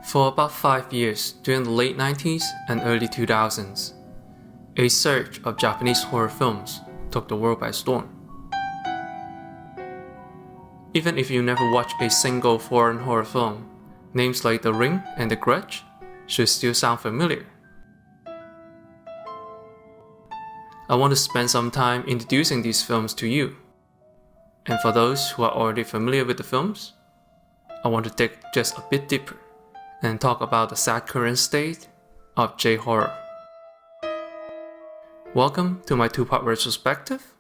For about 5 years during the late 90s and early 2000s, a surge of Japanese horror films took the world by storm. Even if you never watched a single foreign horror film, names like The Ring and The Grudge should still sound familiar. I want to spend some time introducing these films to you. And for those who are already familiar with the films, I want to dig just a bit deeper and talk about the sad current state of J-horror. Welcome to my two-part retrospective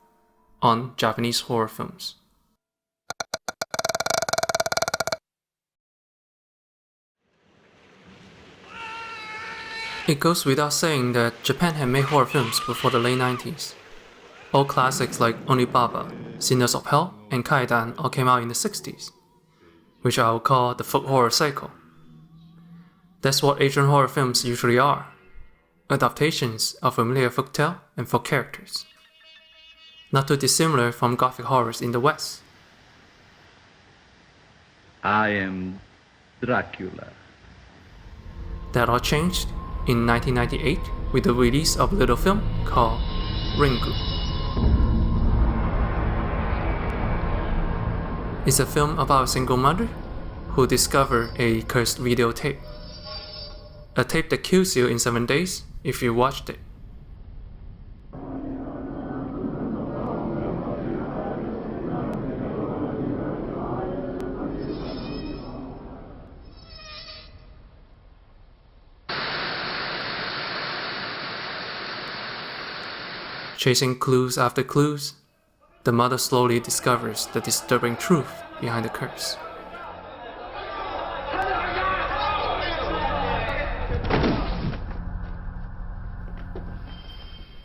on Japanese horror films. It goes without saying that Japan had made horror films before the late 90s. All classics like Onibaba, Sinners of Hell, and Kaidan all came out in the 60s, which I would call the folk horror cycle. That's what Asian horror films usually are, adaptations of familiar folktale and folk characters. Not too dissimilar from Gothic horrors in the West. I am Dracula. That all changed in 1998 with the release of a little film called Ringu. It's a film about a single mother who discovered a cursed videotape. A tape that kills you in 7 days if you watched it. Chasing clues after clues, the mother slowly discovers the disturbing truth behind the curse.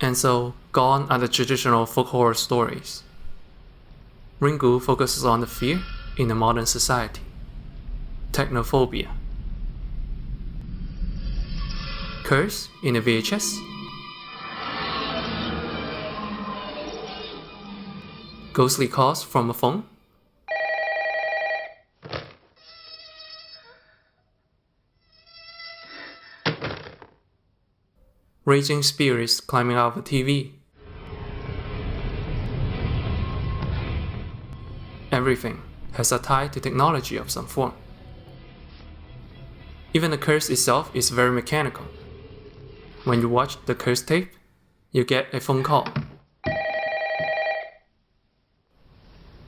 And so, gone are the traditional folk horror stories. Ringu focuses on the fear in a modern society. Technophobia. Curse in a VHS. Ghostly calls from a phone. Raging spirits climbing out of a TV. Everything has a tie to technology of some form. Even the curse itself is very mechanical. When you watch the curse tape, you get a phone call.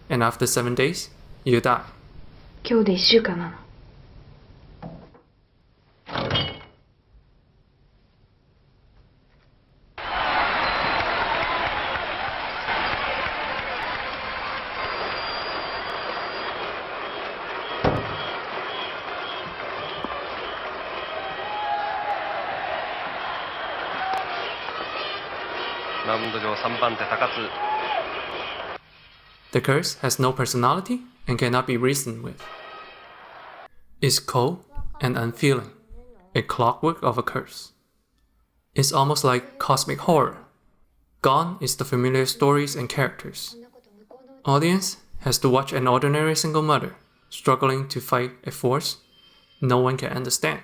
And after 7 days, you die. 今日で1週間なの。マウンド上3番手高津。 The curse has no personality and cannot be reasoned with. It's cold and unfeeling, a clockwork of a curse. It's almost like cosmic horror. Gone is the familiar stories and characters. Audience has to watch an ordinary single mother struggling to fight a force no one can understand.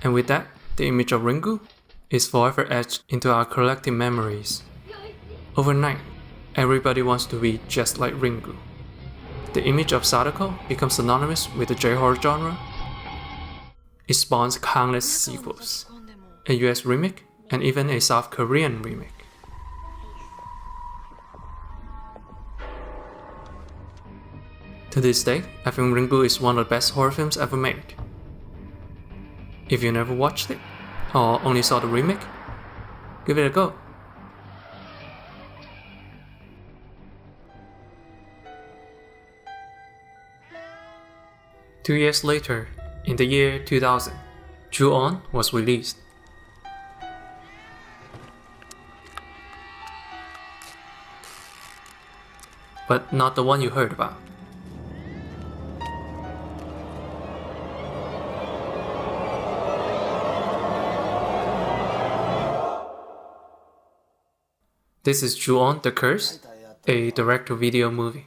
And with that, the image of Ringu is forever etched into our collective memories. Overnight, everybody wants to be just like Ringu. The image of Sadako becomes synonymous with the J-horror genre. It spawns countless sequels, a US remake, and even a South Korean remake. To this day, I think Ringu is one of the best horror films ever made. If you never watched it, or only saw the remake, give it a go. Two years later, in the year 2000, Ju-On was released. But not the one you heard about. This is Ju-on the Curse, a direct-to-video movie.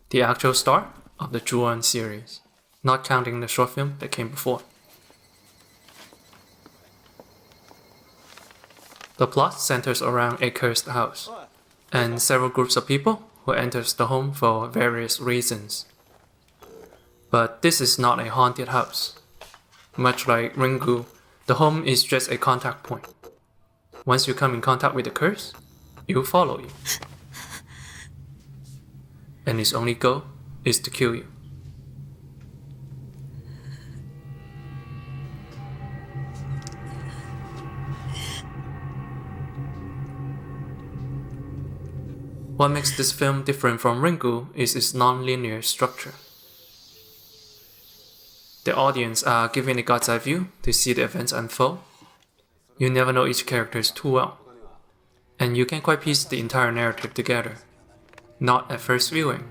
The actual start of the Ju-on series, not counting the short film that came before. The plot centers around a cursed house, and several groups of people who enters the home for various reasons. But this is not a haunted house. Much like Ringu, the home is just a contact point. Once you come in contact with the curse, it will follow you. And its only goal is to kill you. What makes this film different from Ringu is its non-linear structure. The audience are given a God's eye view to see the events unfold. You never know each character too well, and you can't quite piece the entire narrative together, not at first viewing.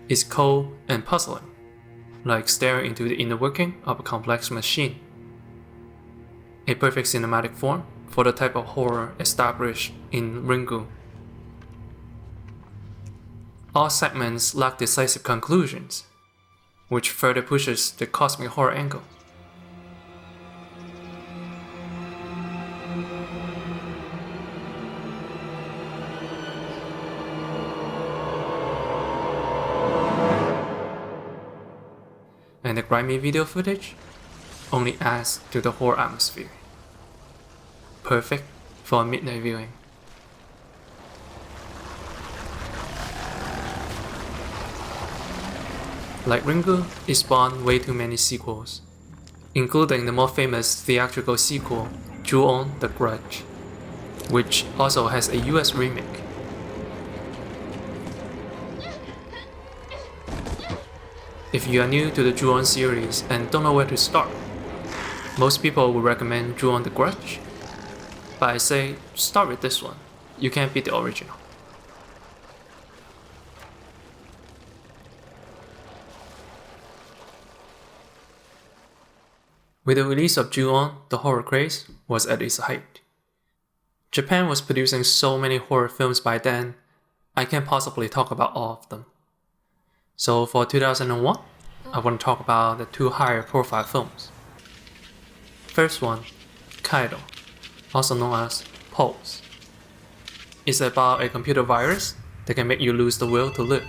It's cold and puzzling, like staring into the inner working of a complex machine. A perfect cinematic form for the type of horror established in Ringu. All segments lack decisive conclusions, which further pushes the cosmic horror angle. And the grimy video footage only adds to the horror atmosphere. Perfect for a midnight viewing. Like Ringu, it spawned way too many sequels, including the more famous theatrical sequel, Ju-on the Grudge, which also has a US remake. If you are new to the Ju-on series and don't know where to start, most people would recommend Ju-on the Grudge, but I say start with this one. You can't beat the original. With the release of Ju-on, the horror craze was at its height. Japan was producing so many horror films by then, I can't possibly talk about all of them. So for 2001, I want to talk about the two higher profile films. First one, Kaido, also known as Pulse. It's about a computer virus that can make you lose the will to live.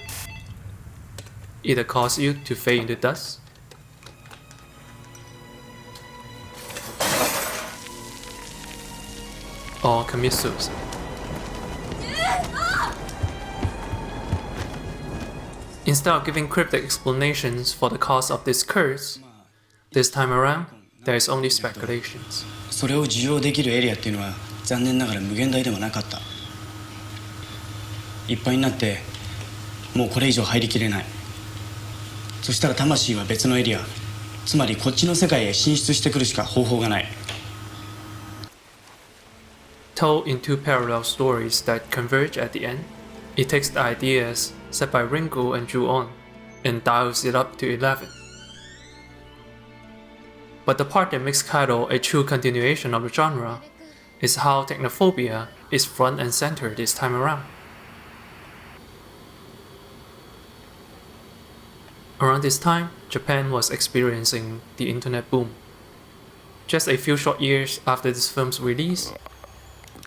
Either cause you to fade into dust, or commit suicide. Instead of giving cryptic explanations for the cause of this curse, this time around, there is only speculations. それを受容できるエリアっていうのは残念ながら無限大でもなかった。いっぱいになってもうこれ以上入りきれない。そしたら魂は別のエリア、つまりこっちの世界へ進出してくるしか方法がない。Told in two parallel stories that converge at the end, it takes the ideas set by Ringu and Ju-on and dials it up to 11. But the part that makes Kaido a true continuation of the genre is how technophobia is front and center this time around. Around this time, Japan was experiencing the internet boom. Just a few short years after this film's release,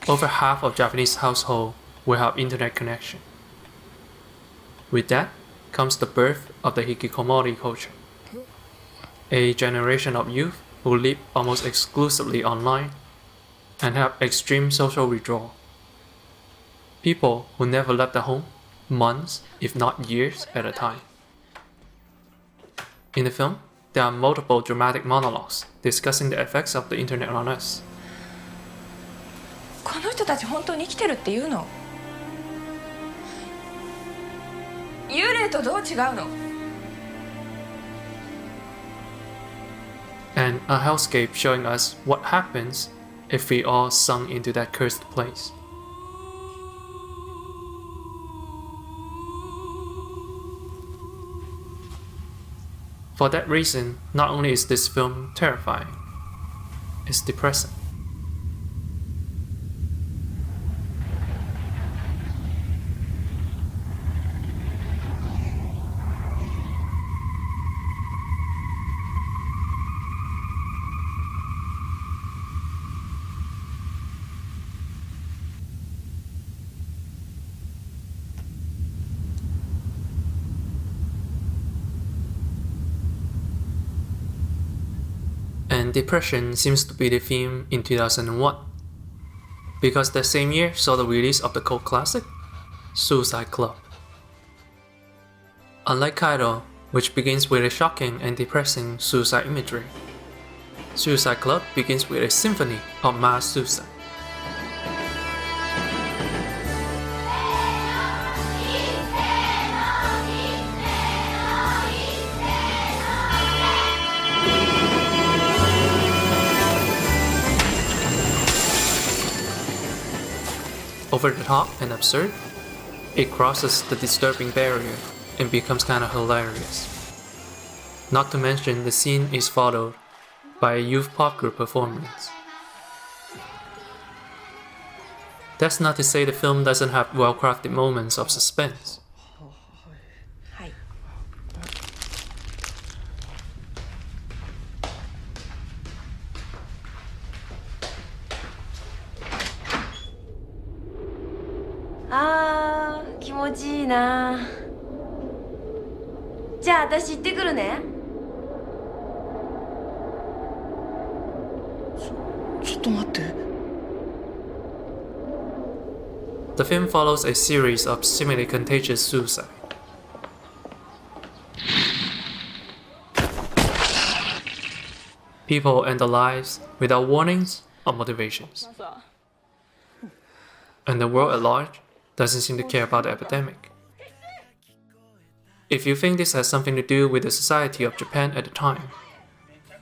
over half of Japanese households will have internet connection. With that comes the birth of the hikikomori culture, a generation of youth who live almost exclusively online and have extreme social withdrawal. People who never left the home months, if not years, at a time. In the film, there are multiple dramatic monologues discussing the effects of the internet on us. この人たち本当に生きてるって言うの？幽霊とどう違うの？ And a hellscape showing us what happens if we all sunk into that cursed place. For that reason, not only is this film terrifying, it's depressing. and depression seems to be the theme in 2001, because that same year saw the release of the cult classic, Suicide Club. Unlike Kairo, which begins with a shocking and depressing suicide imagery, Suicide Club begins with a symphony of mass suicide. Over the top and absurd, it crosses the disturbing barrier and becomes kinda hilarious. Not to mention the scene is followed by a youth pop group performance. That's not to say the film doesn't have well-crafted moments of suspense. Ah, 気持ちいいな。じゃあ私行ってくるね。ちょっと待って。 The film follows a series of seemingly contagious suicide. People end their lives without warnings or motivations. And the world at large doesn't seem to care about the epidemic. If you think this has something to do with the society of Japan at the time,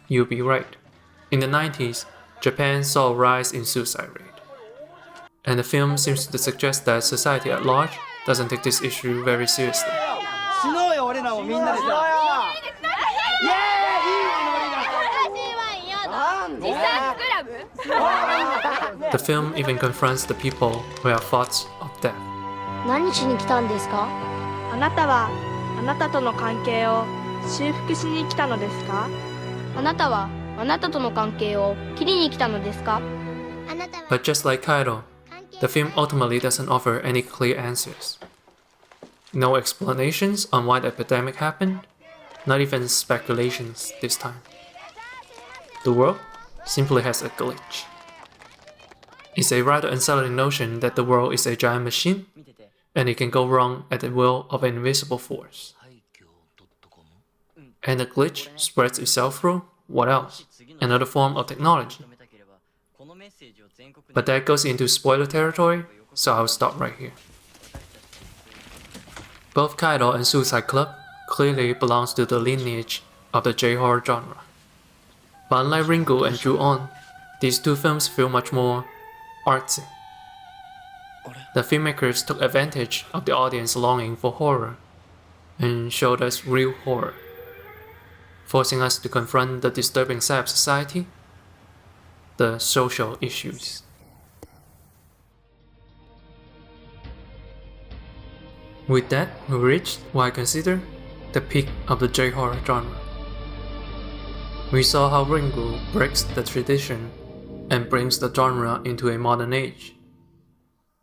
you'll be right. In the 90s, Japan saw a rise in suicide rate. And the film seems to suggest that society at large doesn't take this issue very seriously. The film even confronts the people who have thoughts of death. 何しに来たんですか？あなたはあなたとの関係を修復しに来たのですか？あなたはあなたとの関係を切りに来たのですか？ But just like Kairo, the film ultimately doesn't offer any clear answers. No explanations on why the epidemic happened, not even speculations this time. The world simply has a glitch. It's a rather unsettling notion that the world is a giant machine, and it can go wrong at the will of an invisible force. And the glitch spreads itself through, what else? Another form of technology. But that goes into spoiler territory, so I'll stop right here. Both Kairo and Suicide Club clearly belongs to the lineage of the J-horror genre. But unlike Ringu and Ju-On, these two films feel much more artsy. The filmmakers took advantage of the audience longing for horror and showed us real horror, forcing us to confront the disturbing side of society, the social issues. With that, we reached what I consider the peak of the J-horror genre. We saw how Ringu breaks the tradition and brings the genre into a modern age.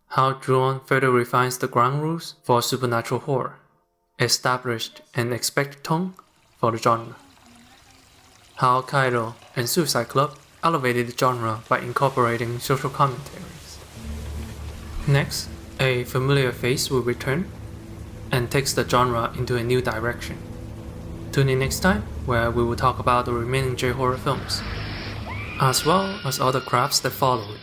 How Ju-On further refines the ground rules for supernatural horror, established an expected tone for the genre. How Kairo and Suicide Club elevated the genre by incorporating social commentaries. Next, a familiar face will return and takes the genre into a new direction. Tune in next time, where we will talk about the remaining J-horror films, as well as other crafts that followed